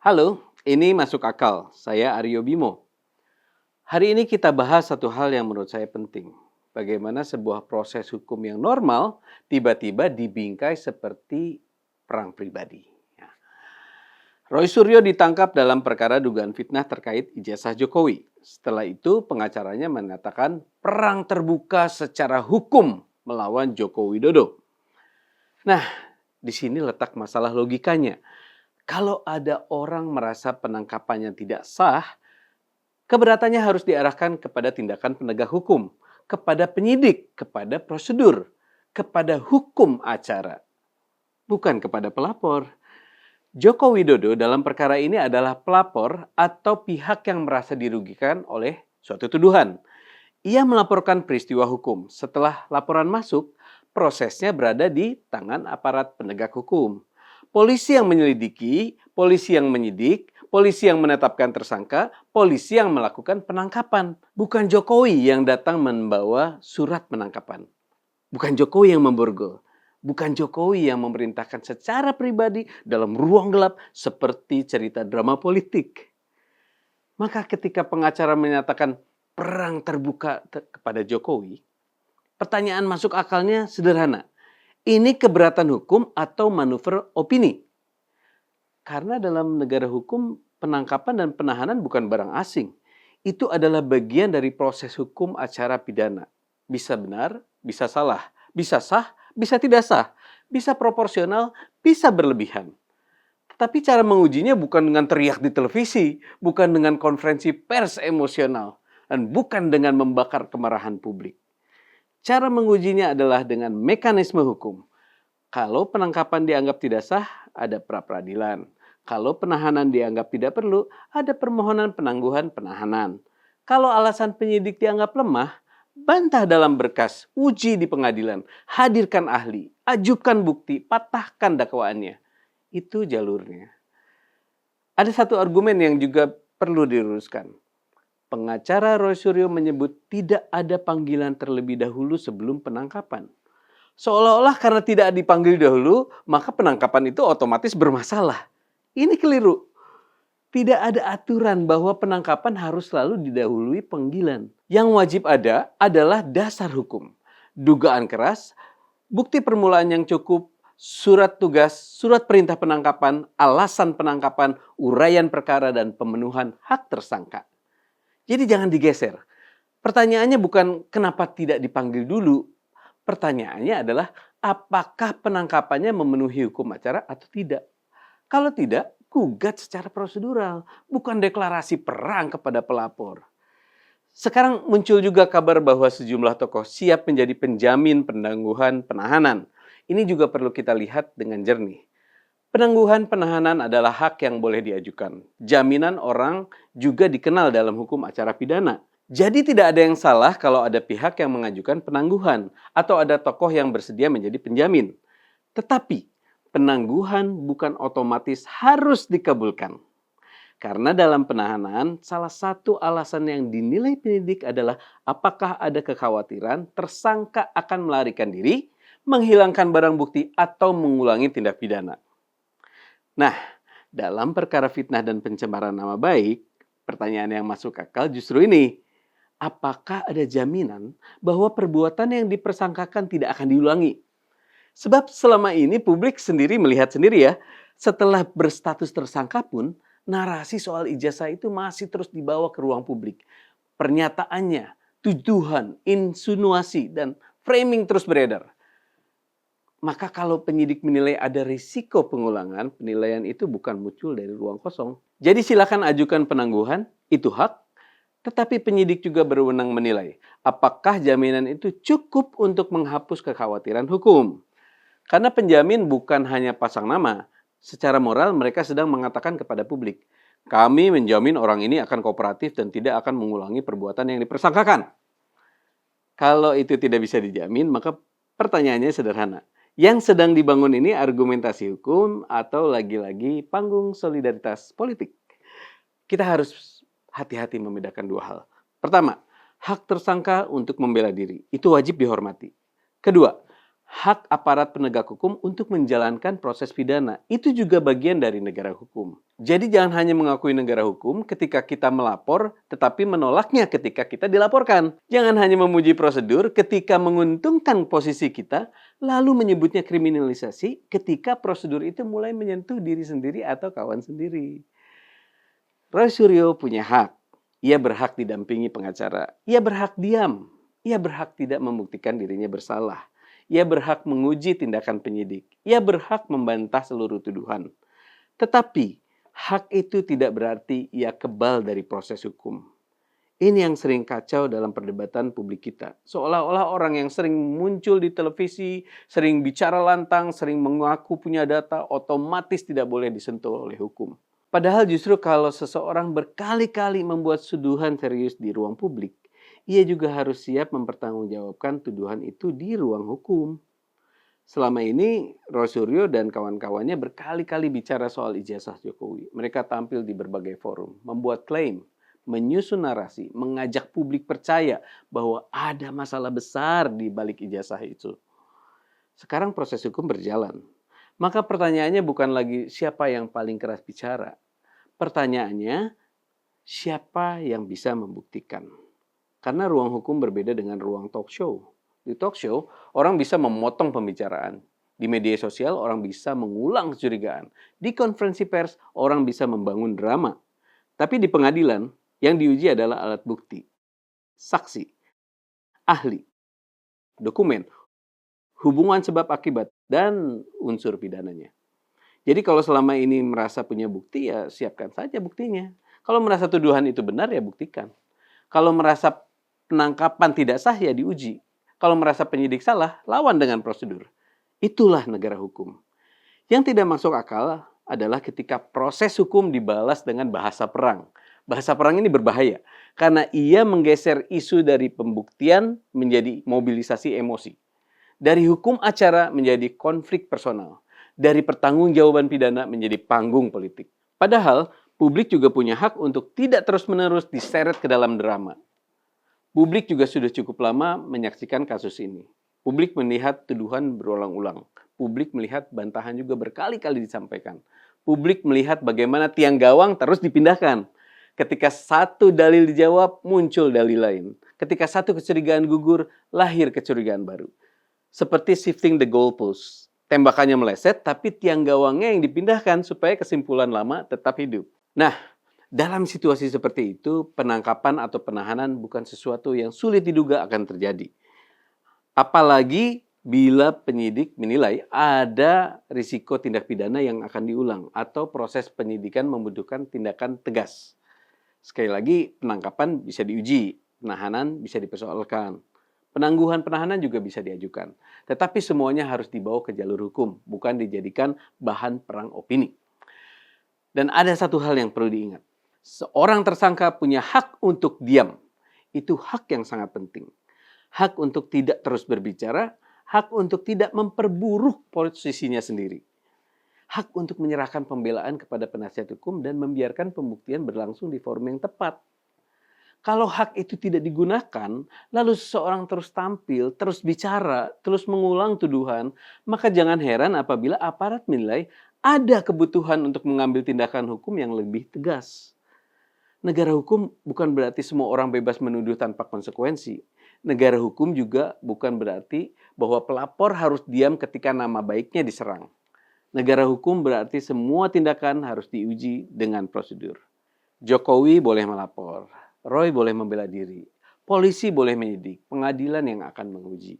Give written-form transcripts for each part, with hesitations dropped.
Halo, ini Masuk Akal. Saya Aryo Bimo. Hari ini kita bahas satu hal yang menurut saya penting. Bagaimana sebuah proses hukum yang normal tiba-tiba dibingkai seperti perang pribadi. Ya. Roy Suryo ditangkap dalam perkara dugaan fitnah terkait ijazah Jokowi. Setelah itu pengacaranya mengatakan perang terbuka secara hukum melawan Joko Widodo. Nah, di sini letak masalah logikanya. Kalau ada orang merasa penangkapannya tidak sah, keberatannya harus diarahkan kepada tindakan penegak hukum, kepada penyidik, kepada prosedur, kepada hukum acara, bukan kepada pelapor. Joko Widodo dalam perkara ini adalah pelapor atau pihak yang merasa dirugikan oleh suatu tuduhan. Ia melaporkan peristiwa hukum. Setelah laporan masuk, prosesnya berada di tangan aparat penegak hukum. Polisi yang menyelidiki, polisi yang menyidik, polisi yang menetapkan tersangka, polisi yang melakukan penangkapan. Bukan Jokowi yang datang membawa surat penangkapan. Bukan Jokowi yang memborgol. Bukan Jokowi yang memerintahkan secara pribadi dalam ruang gelap seperti cerita drama politik. Maka ketika pengacara menyatakan perang terbuka kepada Jokowi, pertanyaan masuk akalnya sederhana. Ini keberatan hukum atau manuver opini? Karena dalam negara hukum, penangkapan dan penahanan bukan barang asing. Itu adalah bagian dari proses hukum acara pidana. Bisa benar, bisa salah. Bisa sah, bisa tidak sah. Bisa proporsional, bisa berlebihan. Tetapi cara mengujinya bukan dengan teriak di televisi, bukan dengan konferensi pers emosional, dan bukan dengan membakar kemarahan publik. Cara mengujinya adalah dengan mekanisme hukum. Kalau penangkapan dianggap tidak sah, ada pra-peradilan. Kalau penahanan dianggap tidak perlu, ada permohonan penangguhan penahanan. Kalau alasan penyidik dianggap lemah, bantah dalam berkas, uji di pengadilan, hadirkan ahli, ajukan bukti, patahkan dakwaannya. Itu jalurnya. Ada satu argumen yang juga perlu diluruskan. Pengacara Roy Suryo menyebut tidak ada panggilan terlebih dahulu sebelum penangkapan. Seolah-olah karena tidak dipanggil dahulu, maka penangkapan itu otomatis bermasalah. Ini keliru. Tidak ada aturan bahwa penangkapan harus selalu didahului panggilan. Yang wajib ada adalah dasar hukum. Dugaan keras, bukti permulaan yang cukup, surat tugas, surat perintah penangkapan, alasan penangkapan, uraian perkara, dan pemenuhan hak tersangka. Jadi jangan digeser. Pertanyaannya bukan kenapa tidak dipanggil dulu. Pertanyaannya adalah apakah penangkapannya memenuhi hukum acara atau tidak. Kalau tidak, gugat secara prosedural, bukan deklarasi perang kepada pelapor. Sekarang muncul juga kabar bahwa sejumlah tokoh siap menjadi penjamin penangguhan penahanan. Ini juga perlu kita lihat dengan jernih. Penangguhan penahanan adalah hak yang boleh diajukan. Jaminan orang juga dikenal dalam hukum acara pidana. Jadi tidak ada yang salah kalau ada pihak yang mengajukan penangguhan atau ada tokoh yang bersedia menjadi penjamin. Tetapi penangguhan bukan otomatis harus dikabulkan. Karena dalam penahanan, salah satu alasan yang dinilai penyidik adalah apakah ada kekhawatiran tersangka akan melarikan diri, menghilangkan barang bukti, atau mengulangi tindak pidana. Nah, dalam perkara fitnah dan pencemaran nama baik, pertanyaan yang masuk akal justru ini. Apakah ada jaminan bahwa perbuatan yang dipersangkakan tidak akan diulangi? Sebab selama ini publik sendiri melihat sendiri ya, setelah berstatus tersangka pun, narasi soal ijazah itu masih terus dibawa ke ruang publik. Pernyataannya, tuduhan, insinuasi, dan framing terus beredar. Maka kalau penyidik menilai ada risiko pengulangan, penilaian itu bukan muncul dari ruang kosong. Jadi silakan ajukan penangguhan, itu hak, tetapi penyidik juga berwenang menilai apakah jaminan itu cukup untuk menghapus kekhawatiran hukum. Karena penjamin bukan hanya pasang nama, secara moral mereka sedang mengatakan kepada publik, kami menjamin orang ini akan kooperatif dan tidak akan mengulangi perbuatan yang dipersangkakan. Kalau itu tidak bisa dijamin, maka pertanyaannya sederhana. Yang sedang dibangun ini argumentasi hukum atau lagi-lagi panggung solidaritas politik? Kita harus hati-hati membedakan dua hal. Pertama, hak tersangka untuk membela diri. Itu wajib dihormati. Kedua, hak aparat penegak hukum untuk menjalankan proses pidana. Itu juga bagian dari negara hukum. Jadi jangan hanya mengakui negara hukum ketika kita melapor, tetapi menolaknya ketika kita dilaporkan. Jangan hanya memuji prosedur ketika menguntungkan posisi kita, lalu menyebutnya kriminalisasi ketika prosedur itu mulai menyentuh diri sendiri atau kawan sendiri. Roy Suryo punya hak. Ia berhak didampingi pengacara. Ia berhak diam. Ia berhak tidak membuktikan dirinya bersalah. Ia berhak menguji tindakan penyidik. Ia berhak membantah seluruh tuduhan. Tetapi, hak itu tidak berarti ia kebal dari proses hukum. Ini yang sering kacau dalam perdebatan publik kita. Seolah-olah orang yang sering muncul di televisi, sering bicara lantang, sering mengaku punya data, otomatis tidak boleh disentuh oleh hukum. Padahal justru kalau seseorang berkali-kali membuat tuduhan serius di ruang publik, ia juga harus siap mempertanggungjawabkan tuduhan itu di ruang hukum. Selama ini, Roy Suryo dan kawan-kawannya berkali-kali bicara soal ijazah Jokowi. Mereka tampil di berbagai forum, membuat klaim, menyusun narasi, mengajak publik percaya bahwa ada masalah besar di balik ijazah itu. Sekarang proses hukum berjalan. Maka pertanyaannya bukan lagi siapa yang paling keras bicara. Pertanyaannya, siapa yang bisa membuktikan? Karena ruang hukum berbeda dengan ruang talk show. Di talk show, orang bisa memotong pembicaraan. Di media sosial, orang bisa mengulang kecurigaan. Di konferensi pers, orang bisa membangun drama. Tapi di pengadilan, yang diuji adalah alat bukti, saksi, ahli, dokumen, hubungan sebab akibat, dan unsur pidananya. Jadi kalau selama ini merasa punya bukti, ya siapkan saja buktinya. Kalau merasa tuduhan itu benar, ya buktikan. Kalau merasa penangkapan tidak sah, ya diuji. Kalau merasa penyidik salah, lawan dengan prosedur. Itulah negara hukum. Yang tidak masuk akal adalah ketika proses hukum dibalas dengan bahasa perang. Bahasa perang ini berbahaya karena ia menggeser isu dari pembuktian menjadi mobilisasi emosi. Dari hukum acara menjadi konflik personal. Dari pertanggungjawaban pidana menjadi panggung politik. Padahal publik juga punya hak untuk tidak terus-menerus diseret ke dalam drama. Publik juga sudah cukup lama menyaksikan kasus ini. Publik melihat tuduhan berulang-ulang. Publik melihat bantahan juga berkali-kali disampaikan. Publik melihat bagaimana tiang gawang terus dipindahkan. Ketika satu dalil dijawab, muncul dalil lain. Ketika satu kecurigaan gugur, lahir kecurigaan baru. Seperti shifting the goalpost. Tembakannya meleset, tapi tiang gawangnya yang dipindahkan supaya kesimpulan lama tetap hidup. Nah, dalam situasi seperti itu, penangkapan atau penahanan bukan sesuatu yang sulit diduga akan terjadi. Apalagi bila penyidik menilai ada risiko tindak pidana yang akan diulang atau proses penyidikan membutuhkan tindakan tegas. Sekali lagi, penangkapan bisa diuji, penahanan bisa dipersoalkan. Penangguhan penahanan juga bisa diajukan. Tetapi semuanya harus dibawa ke jalur hukum, bukan dijadikan bahan perang opini. Dan ada satu hal yang perlu diingat. Seorang tersangka punya hak untuk diam. Itu hak yang sangat penting. Hak untuk tidak terus berbicara, hak untuk tidak memperburuk posisinya sendiri. Hak untuk menyerahkan pembelaan kepada penasihat hukum dan membiarkan pembuktian berlangsung di forum yang tepat. Kalau hak itu tidak digunakan, lalu seseorang terus tampil, terus bicara, terus mengulang tuduhan, maka jangan heran apabila aparat menilai ada kebutuhan untuk mengambil tindakan hukum yang lebih tegas. Negara hukum bukan berarti semua orang bebas menuduh tanpa konsekuensi. Negara hukum juga bukan berarti bahwa pelapor harus diam ketika nama baiknya diserang. Negara hukum berarti semua tindakan harus diuji dengan prosedur. Jokowi boleh melapor, Roy boleh membela diri, polisi boleh menyidik, pengadilan yang akan menguji.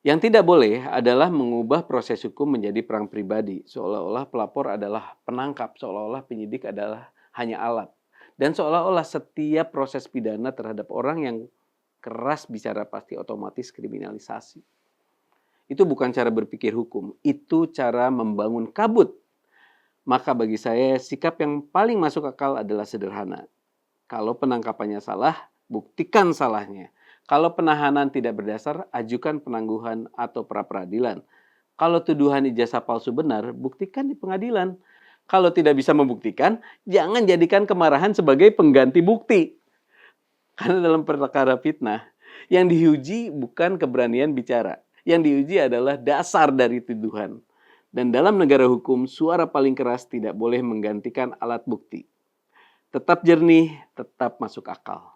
Yang tidak boleh adalah mengubah proses hukum menjadi perang pribadi, seolah-olah pelapor adalah penangkap, seolah-olah penyidik adalah hanya alat. Dan seolah-olah setiap proses pidana terhadap orang yang keras bicara pasti otomatis kriminalisasi. Itu bukan cara berpikir hukum, itu cara membangun kabut. Maka bagi saya sikap yang paling masuk akal adalah sederhana. Kalau penangkapannya salah, buktikan salahnya. Kalau penahanan tidak berdasar, ajukan penangguhan atau pra-peradilan. Kalau tuduhan ijazah palsu benar, buktikan di pengadilan. Kalau tidak bisa membuktikan, jangan jadikan kemarahan sebagai pengganti bukti. Karena dalam perkara fitnah, yang diuji bukan keberanian bicara. Yang diuji adalah dasar dari tuduhan. Dan dalam negara hukum, suara paling keras tidak boleh menggantikan alat bukti. Tetap jernih, tetap masuk akal.